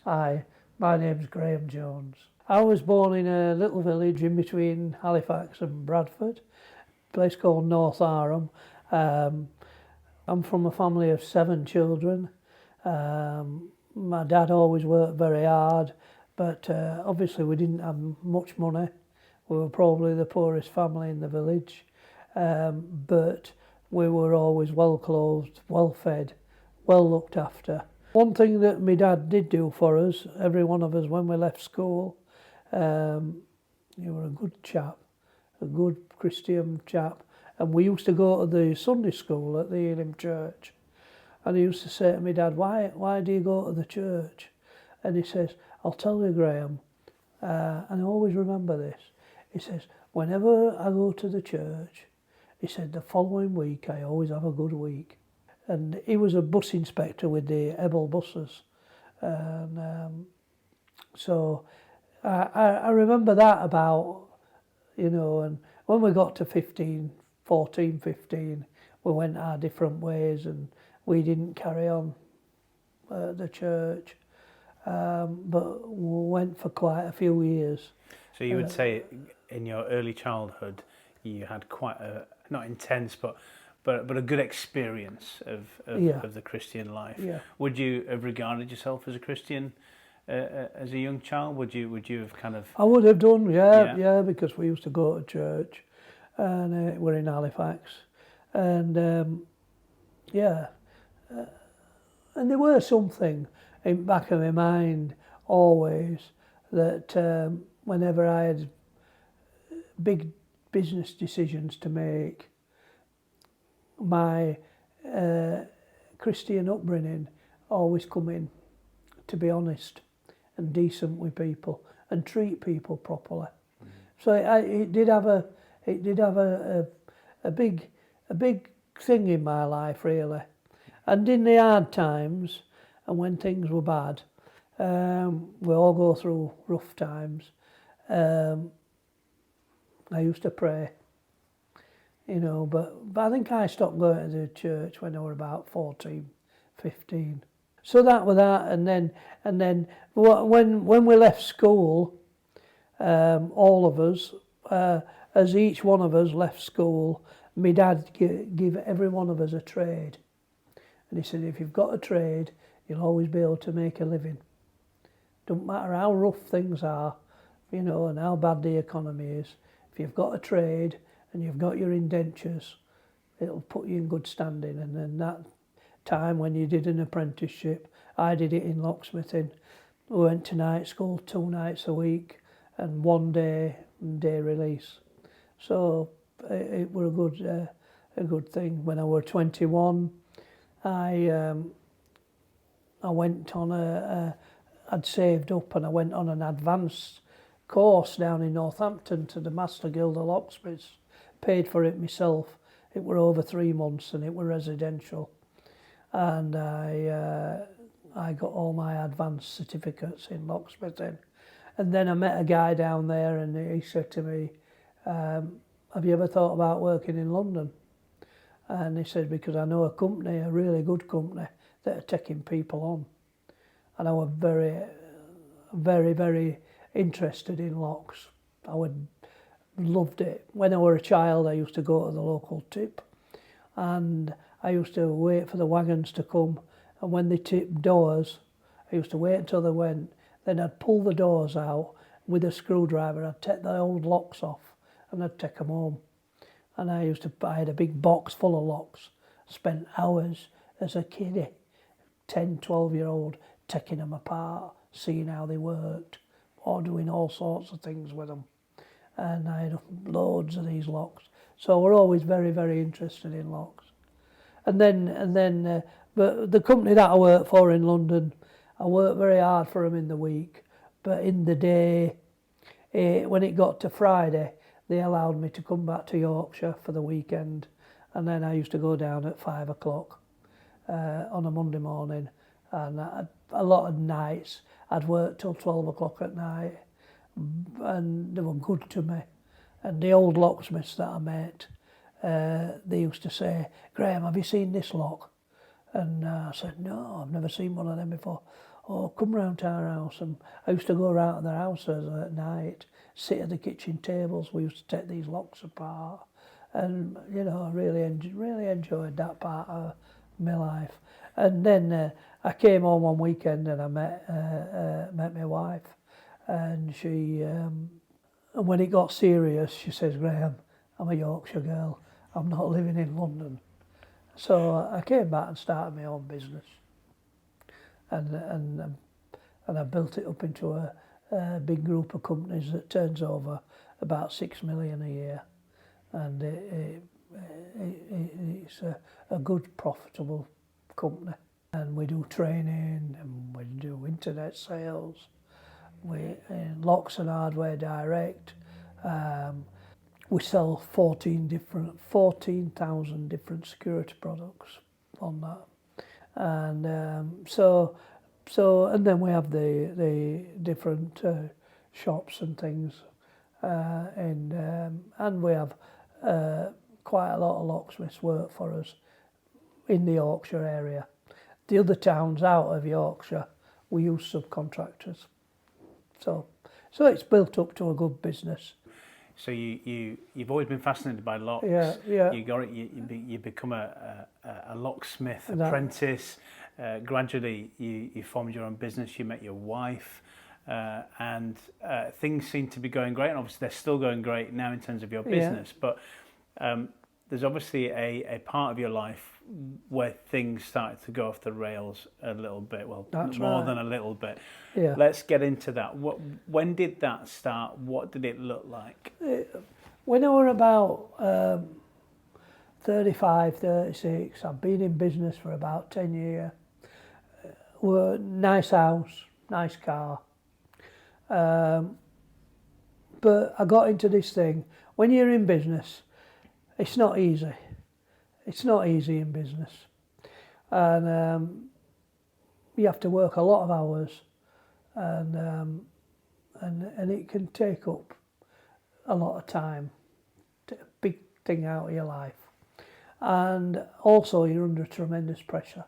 Hi, my name's Graham Jones. I was born in a little village in between Halifax and Bradford, a place called North Arham. I'm from a family of 7 children. My dad always worked very hard, but obviously we didn't have much money. We were probably the poorest family in the village, but we were always well clothed, well fed, well looked after. One thing that my dad did do for us, every one of us when we left school, he was a good chap, a good Christian chap, and we used to go to the Sunday school at the Elim Church, and he used to say to my dad, why do you go to the church? And he says, I'll tell you, Graham, and I always remember this, he says, whenever I go to the church, he said, the following week I always have a good week. And he was a bus inspector with the Ebble buses. And so I remember that about, and when we got to 15, we went our different ways and we didn't carry on at the church. But we went for quite a few years. So you would say in your early childhood you had quite a, not intense, but a good experience of the Christian life. Yeah. Would you have regarded yourself as a Christian as a young child? Would you have kind of? I would have done, yeah, because we used to go to church, and we're in Halifax, and and there were something in the back of my mind always that whenever I had big business decisions to make, my Christian upbringing always come in, to be honest and decent with people and treat people properly. Mm-hmm. So it did have a big thing in my life, really. And in the hard times and when things were bad, we all go through rough times. I used to pray. But I think I stopped going to the church when I was about 14, 15. So that was that, and then when we left school, all of us, as each one of us left school, my dad gave every one of us a trade, and he said, if you've got a trade, you'll always be able to make a living. Don't matter how rough things are, and how bad the economy is. If you've got a trade and you've got your indentures, it'll put you in good standing. And then that time when you did an apprenticeship, I did it in locksmithing. We went to night school 2 nights a week and 1 day release. So it was a good thing. When I was 21, I went on I'd saved up and I went on an advanced course down in Northampton to the Master Guild of Locksmiths. Paid for it myself. It were over 3 months and it were residential. And I got all my advanced certificates in locksmithing. And then I met a guy down there and he said to me, have you ever thought about working in London? And he said, because I know a company, a really good company, that are taking people on. And I was very, very, very interested in locks. I loved it. When I was a child, I used to go to the local tip and I used to wait for the wagons to come, and when they tipped doors, I used to wait until they went, then I'd pull the doors out with a screwdriver, I'd take the old locks off and I'd take them home. And I had a big box full of locks, spent hours as a kiddie, 10, 12-year-old, taking them apart, seeing how they worked, or doing all sorts of things with them. And I had loads of these locks. So we're always very, very interested in locks. And then, but the company that I worked for in London, I worked very hard for them in the week. But in the day, when it got to Friday, they allowed me to come back to Yorkshire for the weekend. And then I used to go down at 5 o'clock on a Monday morning. And a lot of nights, I'd work till 12 o'clock at night. And they were good to me. And the old locksmiths that I met, they used to say, Graham, have you seen this lock? And I said, no, I've never seen one of them before. oh, come round to our house. And I used to go around to their houses at night, sit at the kitchen tables. We used to take these locks apart. And, you know, I really enjoyed that part of my life. And then I came home one weekend and I met my wife. And she, and when it got serious, she says, Graham, I'm a Yorkshire girl. I'm not living in London. So I came back and started my own business. And I built it up into a big group of companies that turns over about 6 million a year. And it's a good, profitable company. And we do training, and we do internet sales. We locks and hardware direct. We sell 14,000 different security products on that. And and then we have the different shops and things, and we have quite a lot of locksmiths work for us in the Yorkshire area. The other towns out of Yorkshire, we use subcontractors. So it's built up to a good business. So you've always been fascinated by locks. Yeah. You become a locksmith apprentice. Gradually, you formed your own business. You met your wife, and things seem to be going great. And obviously, they're still going great now in terms of your business. Yeah. But there's obviously a part of your life where things started to go off the rails a little bit. Well, that's more right. than a little bit. Yeah. Let's get into that. When did that start? What did it look like? When I was about 35, 36, I've been in business for about 10 years. Nice house, nice car. But I got into this thing. When you're in business, it's not easy. It's not easy in business. And you have to work a lot of hours, and it can take up a lot of time, a big thing out of your life. And also you're under tremendous pressure.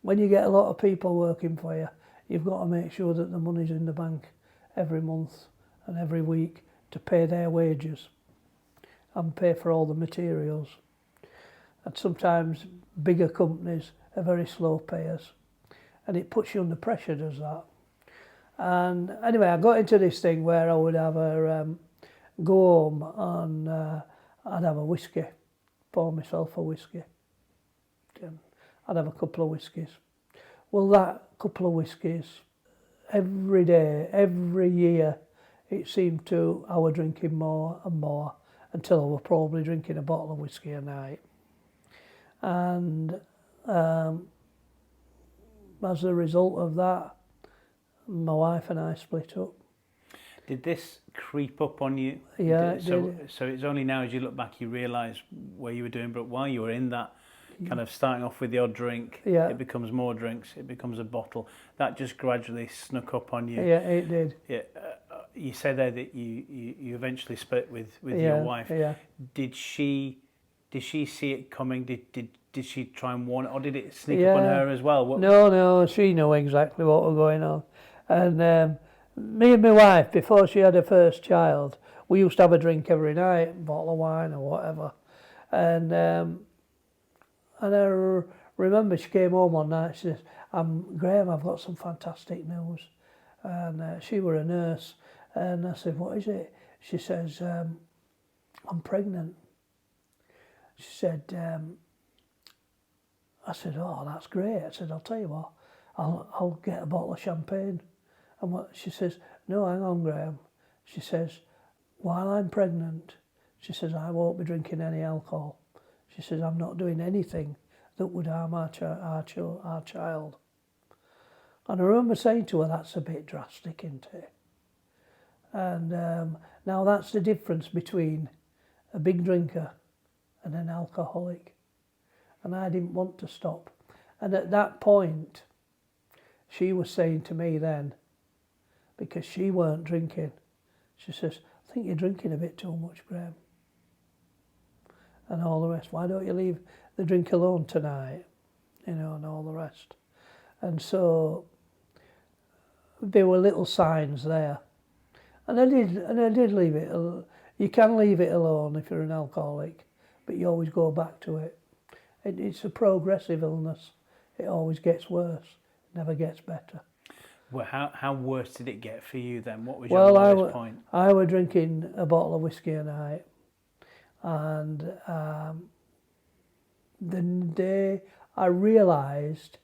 When you get a lot of people working for you, you've got to make sure that the money's in the bank every month and every week to pay their wages and pay for all the materials. And sometimes bigger companies are very slow payers, and it puts you under pressure, does that. And anyway, I got into this thing where I would have go home and I'd have a whiskey, pour myself a whiskey. I'd have a couple of whiskies. Well, that couple of whiskies, every day, every year, it seemed I was drinking more and more until I was probably drinking a bottle of whiskey a night. And as a result of that, my wife and I split up. Did this creep up on you? Yeah, it so, did. So it's only now as you look back you realise where you were doing, but while you were in that kind of starting off with the odd drink, it becomes more drinks, it becomes a bottle. That just gradually snuck up on you. Yeah, it did. Yeah, you said there that you eventually split with your wife. Yeah. Did she see it coming? Did she try and warn it, or did it sneak up on her as well? No, she knew exactly what was going on. And me and my wife, before she had her first child, we used to have a drink every night, a bottle of wine or whatever. And I remember she came home one night, she says, Graham, I've got some fantastic news. And she were a nurse. And I said, what is it? She says, I'm pregnant. She said, I said, oh, that's great. I said, I'll tell you what, I'll get a bottle of champagne. And she says, no, hang on, Graham. She says, while I'm pregnant, she says, I won't be drinking any alcohol. She says, I'm not doing anything that would harm our child. And I remember saying to her, that's a bit drastic, isn't it? And now that's the difference between a big drinker and an alcoholic. And I didn't want to stop. And at that point, she was saying to me then, because she weren't drinking, she says, I think you're drinking a bit too much, Graham. And all the rest. Why don't you leave the drink alone tonight? And all the rest. And so there were little signs there. And I did leave it. You can leave it alone if you're an alcoholic, but you always go back to it. It's a progressive illness. It always gets worse. It never gets better. Well, how worse did it get for you then? What was your lowest point? I was drinking a bottle of whiskey a night, and the day I realised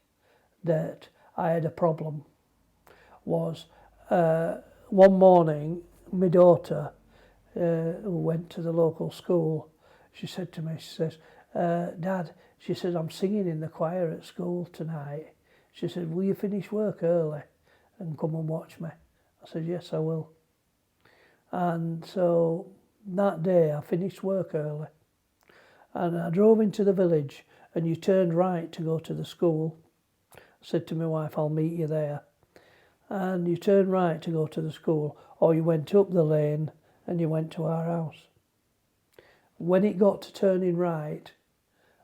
that I had a problem was one morning, my daughter, who went to the local school, she said to me, she says, Dad, she says, I'm singing in the choir at school tonight. She said, will you finish work early and come and watch me? I said, yes, I will. And so that day I finished work early and I drove into the village, and you turned right to go to the school. I said to my wife, I'll meet you there. And you turned right to go to the school, or you went up the lane and you went to our house. When it got to turning right,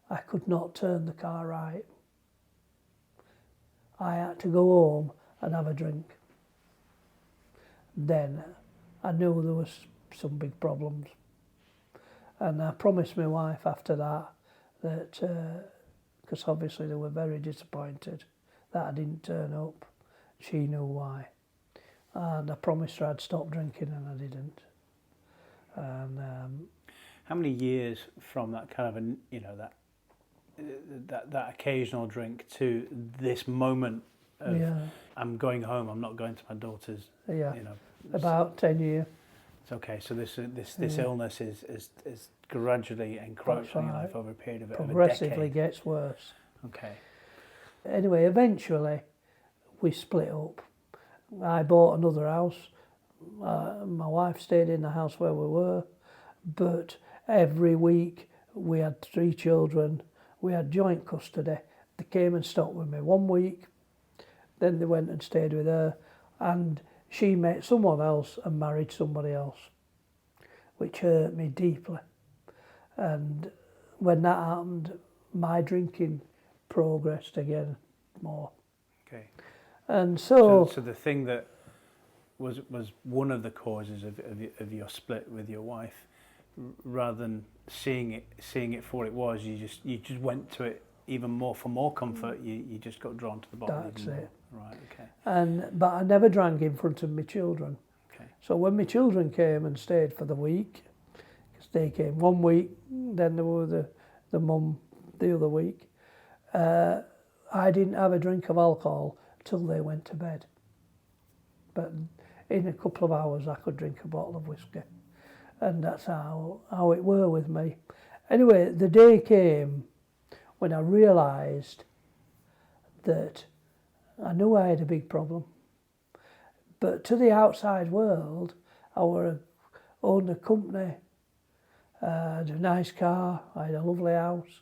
I could not turn the car right. I had to go home and have a drink. Then I knew there was some big problems. And I promised my wife after that, because obviously they were very disappointed that I didn't turn up. She knew why. And I promised her I'd stop drinking, and I didn't. And how many years from that kind of that occasional drink to this moment of I'm going home, I'm not going to my daughter's? Yeah, about 10 years. It's okay. So this illness is gradually encroaching your life over a period of progressively a decade. Gets worse. Okay. Anyway, eventually we split up. I bought another house. My wife stayed in the house where we were, but every week we had 3 children. We had joint custody. They came and stopped with me 1 week, then they went and stayed with her, and she met someone else and married somebody else, which hurt me deeply. And when that happened, my drinking progressed again more. Okay. And so the thing that was one of the causes of your split with your wife, rather than seeing it for what it was, you just went to it even more for more comfort. You just got drawn to the bottle. That's even it. More. Right. Okay. But I never drank in front of my children. Okay. So So when my children came and stayed for the week, because they came 1 week, then there were the mum the other week, I didn't have a drink of alcohol till they went to bed. But in a couple of hours I could drink a bottle of whiskey. And that's how it were with me. Anyway, the day came when I realised that I knew I had a big problem. But to the outside world, I owned a company, I had a nice car, I had a lovely house,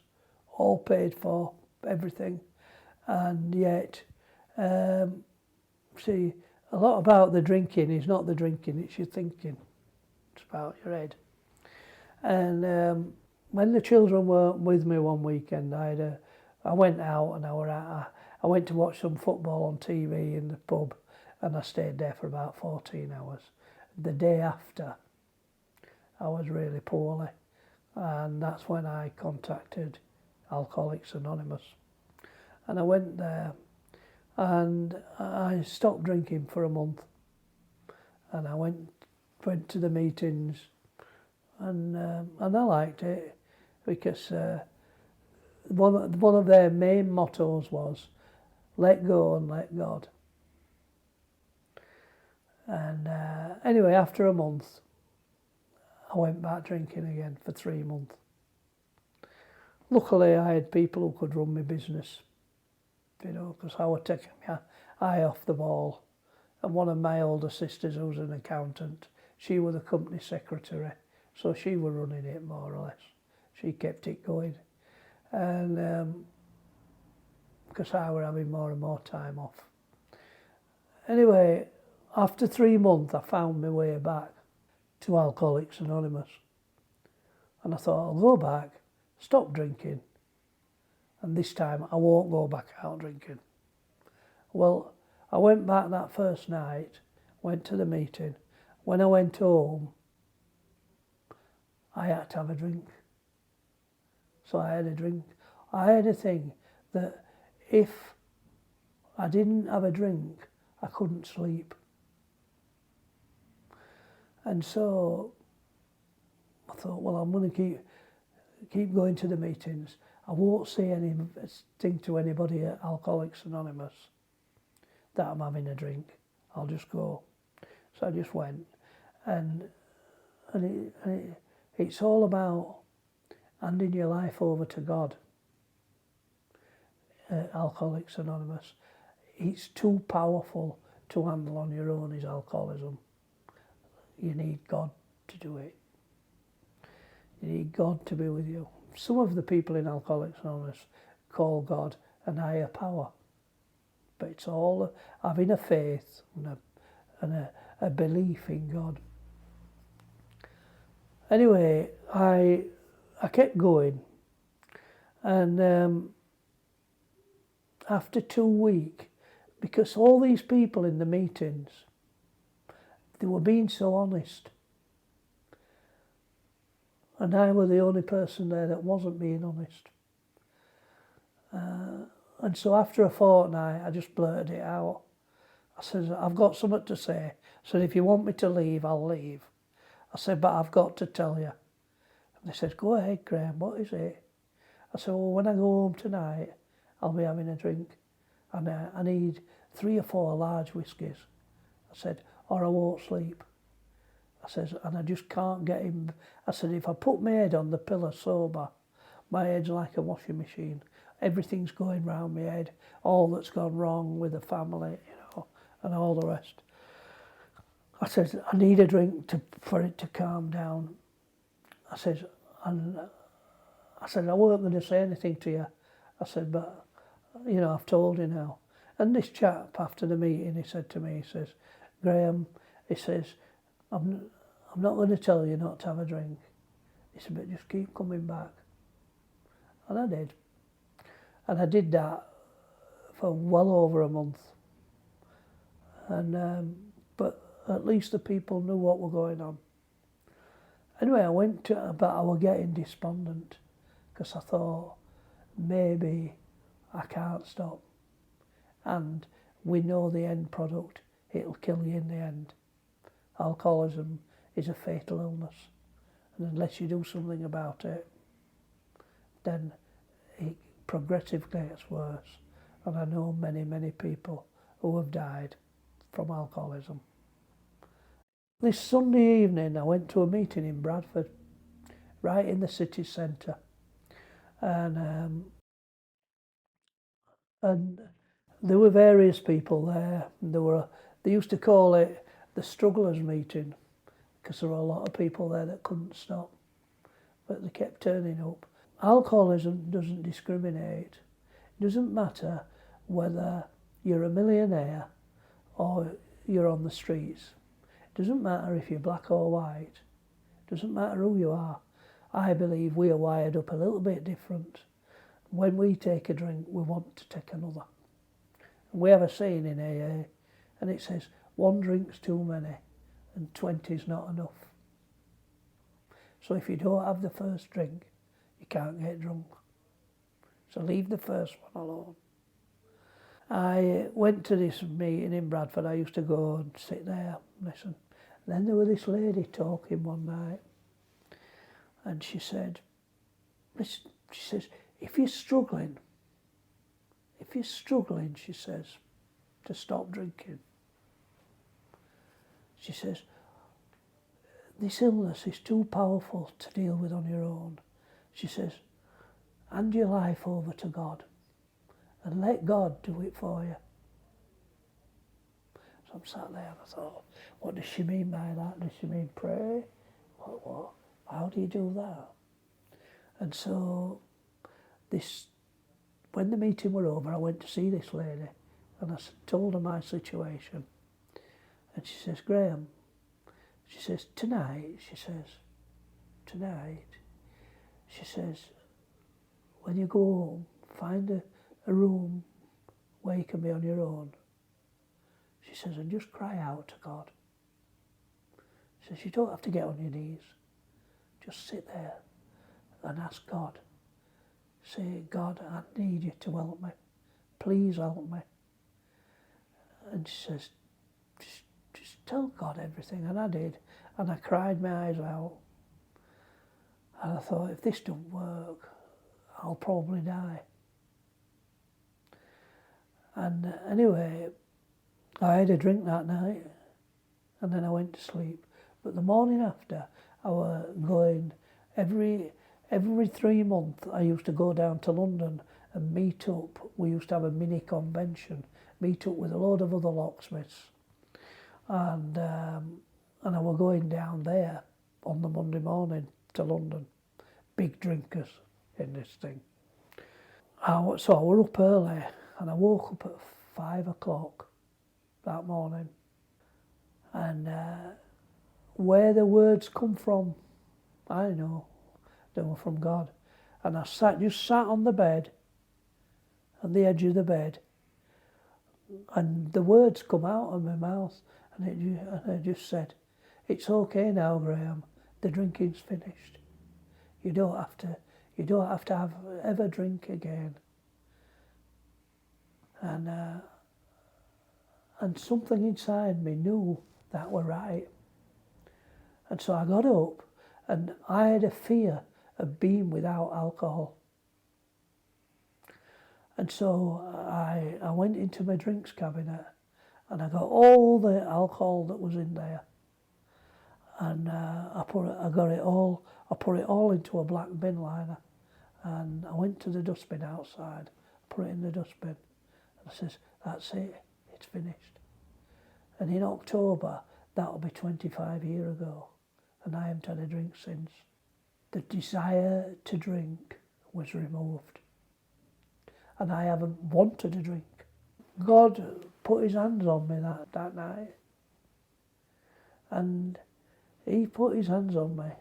all paid for, everything. And yet, see, a lot about the drinking is not the drinking, it's your thinking. It's about your head. And when the children weren't with me one weekend, I went out and I went to watch some football on TV in the pub, and I stayed there for about 14 hours. The day after, I was really poorly, and that's when I contacted Alcoholics Anonymous. And I went there, and I stopped drinking for a month, and I went to the meetings, and I liked it, because one of their main mottos was, let go and let God. And anyway, after a month, I went back drinking again for 3 months. Luckily, I had people who could run my business, because I was taking my eye off the ball. And one of my older sisters, who was an accountant, she was the company secretary, so she was running it more or less. She kept it going. And because I was having more and more time off. Anyway, after 3 months, I found my way back to Alcoholics Anonymous. And I thought, I'll go back, stop drinking, and this time I won't go back out drinking. Well, I went back that first night, went to the meeting. When I went home, I had to have a drink. So I had a drink. I had a thing that if I didn't have a drink, I couldn't sleep. And so I thought, well, I'm going to keep going to the meetings. I won't say anything to anybody at Alcoholics Anonymous that I'm having a drink. I'll just go. So I just went. And it's all about handing your life over to God. Alcoholics Anonymous. It's too powerful to handle on your own, is alcoholism. You need God to do it. You need God to be with you. Some of the people in Alcoholics Anonymous call God an higher power. But it's all having a faith and a belief in God. Anyway, I kept going. And after 2 weeks, because all these people in the meetings, they were being so honest. And I was the only person there that wasn't being honest. And so after a fortnight, I just blurted it out. I said, I've got something to say. I said, if you want me to leave, I'll leave. I said, but I've got to tell you. And they said, go ahead, Graham, what is it? I said, well, when I go home tonight, I'll be having a drink. And I need 3 or 4 large whiskies. I said, or I won't sleep. I said, and I just can't get him. I said, if I put my head on the pillow sober, my head's like a washing machine. Everything's going round my head, all that's gone wrong with the family, and all the rest. I said, I need a drink for it to calm down. I said, I weren't going to say anything to you. I said, but, I've told you now. And this chap, after the meeting, he said to me, he says, Graham, he says, I'm not going to tell you not to have a drink. He said, but just keep coming back. And I did. And I did that for well over a month. And but at least the people knew what was going on. Anyway, but I was getting despondent because I thought maybe I can't stop. And we know the end product. It'll kill you in the end. Alcoholism is a fatal illness. And unless you do something about it, then it progressively gets worse. And I know many, many people who have died from alcoholism. This Sunday evening I went to a meeting in Bradford, right in the city centre. And there were various people there. They used to call it the strugglers meeting because there were a lot of people there that couldn't stop, but they kept turning up. Alcoholism doesn't discriminate. It doesn't matter whether you're a millionaire or you're on the streets. It doesn't matter if you're black or white. It doesn't matter who you are. I believe we are wired up a little bit different. When we take a drink, we want to take another. We have a saying in AA, and it says, 1 drink's too many, and 20's not enough. So if you don't have the first drink, you can't get drunk. So leave the first one alone. I went to this meeting in Bradford. I used to go and sit there and listen. And then there was this lady talking one night, and she said, listen, she says, if you're struggling, she says, to stop drinking, she says, this illness is too powerful to deal with on your own. She says, hand your life over to God and let God do it for you. So I'm sat there and I thought, what does she mean by that? Does she mean pray? What? How do you do that? And so when the meeting were over, I went to see this lady and I told her my situation. And she says, Graham, she says, tonight, she says, when you go home, find a room where you can be on your own She says, and just cry out to God. She says, you don't have to get on your knees. Just sit there and ask God. Say, God, I need you to help me. Please help me. And she says, just tell God everything. And I did. And I cried my eyes out. And I thought, if this don't work, I'll probably die. And anyway, I had a drink that night, and then I went to sleep. But the morning after, I was going every 3 months. I used to go down to London and meet up. We used to have a mini convention, meet up with a load of other locksmiths, and I was going down there on the Monday morning to London. Big drinkers in this thing. So I was up early, and I woke up at 5 o'clock that morning. And where the words come from, I know they were from God. And I just sat on the bed, on the edge of the bed, and the words come out of my mouth, and I just said, "It's okay now, Graham. The drinking's finished. You don't have to ever drink again." And something inside me knew that were right. And so I got up, and I had a fear of being without alcohol. And so I went into my drinks cabinet, and I got all the alcohol that was in there, and I put it all into a black bin liner, and I went to the dustbin outside, put it in the dustbin, and I says, "That's it, it's finished." And in October, that'll be 25 years ago, and I haven't had a drink since. The desire to drink was removed, and I haven't wanted a drink. God put his hands on me that night, and he put his hands on me.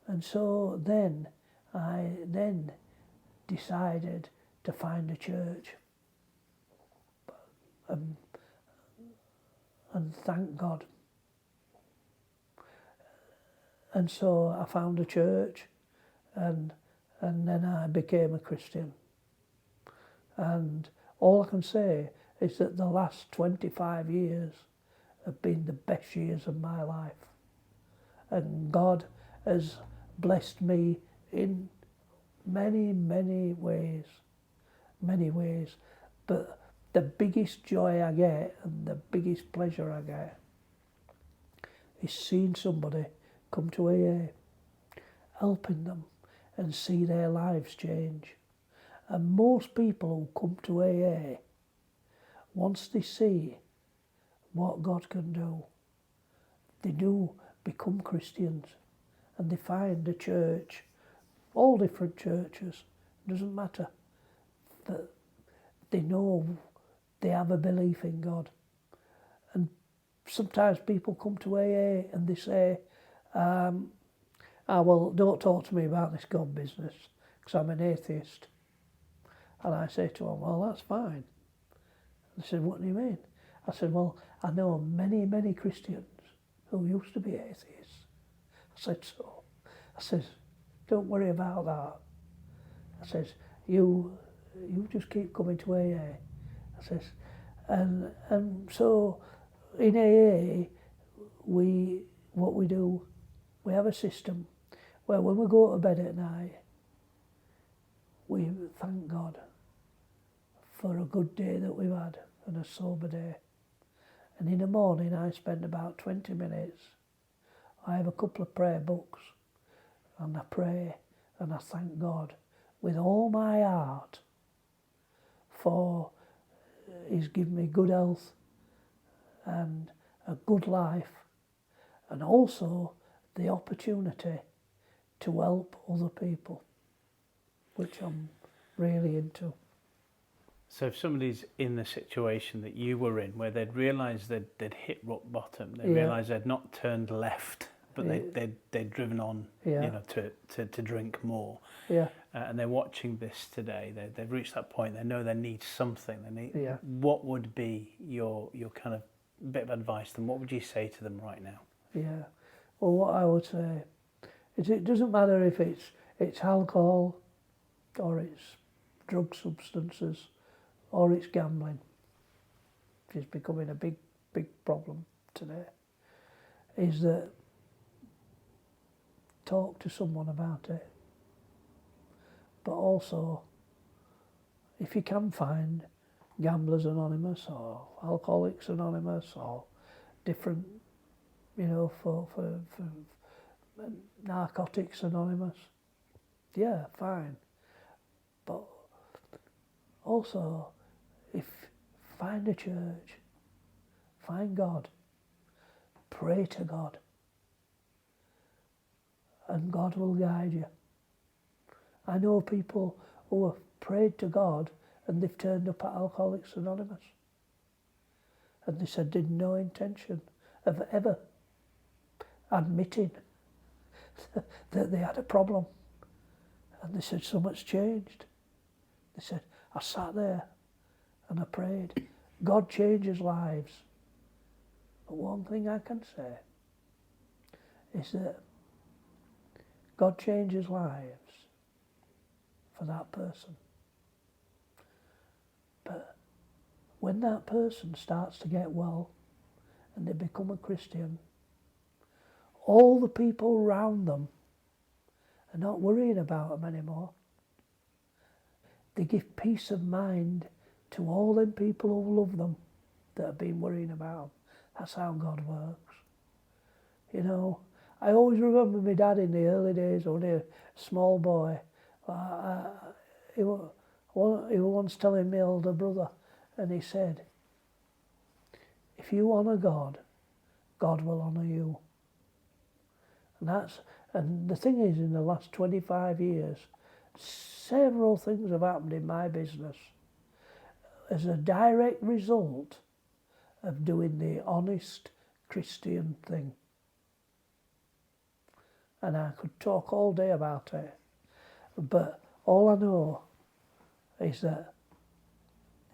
And so then I decided to find a church, and thank God. And so I found a church, and then I became a Christian. And all I can say is that the last 25 years have been the best years of my life. And God has blessed me in many, many ways. But the biggest joy I get and the biggest pleasure I get is seeing somebody come to AA, helping them and see their lives change. And most people who come to AA, once they see what God can do, they do become Christians, and they find a church, all different churches, doesn't matter, that they know they have a belief in God. And sometimes people come to AA and they say, well, don't talk to me about this God business, because I'm an atheist. And I say to them, well, that's fine. They said, what do you mean? I said, well, I know many, many Christians who used to be atheists. I said, so? I said, don't worry about that. I said, you just keep coming to AA. I says, and so in AA, what we do, we have a system where when we go to bed at night, we thank God for a good day that we've had and a sober day. And in the morning, I spend about 20 minutes. I have a couple of prayer books, and I pray and I thank God with all my heart for he's given me good health and a good life, and also the opportunity to help other people, which I'm really into. So if somebody's in the situation that you were in, where they'd realised they'd hit rock bottom, they realised they'd not turned left but they're driven on, to drink more. Yeah. And they're watching this today. They've reached that point. They know they need something. Yeah. What would be your kind of bit of advice to them? What would you say to them right now? Yeah. Well, what I would say is it doesn't matter if it's alcohol or it's drug substances or it's gambling, which is becoming a big problem today, is that talk to someone about it. But also, if you can find Gamblers Anonymous or Alcoholics Anonymous or different, for Narcotics Anonymous, yeah, fine. But also, find a church, find God, pray to God, and God will guide you. I know people who have prayed to God and they've turned up at Alcoholics Anonymous. And they said they'd no intention of ever admitting that they had a problem. And they said, so much changed. They said, I sat there and I prayed. God changes lives. But one thing I can say is that God changes lives for that person. But when that person starts to get well and they become a Christian, all the people around them are not worrying about them anymore. They give peace of mind to all them people who love them that have been worrying about them. That's how God works. I always remember my dad in the early days, only a small boy. He was once telling my older brother, and he said, if you honour God, God will honour you. And the thing is, in the last 25 years, several things have happened in my business as a direct result of doing the honest Christian thing. And I could talk all day about it, but all I know is that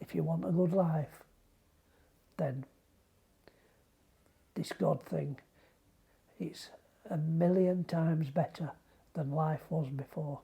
if you want a good life, then this God thing, it's 1,000,000 times better than life was before.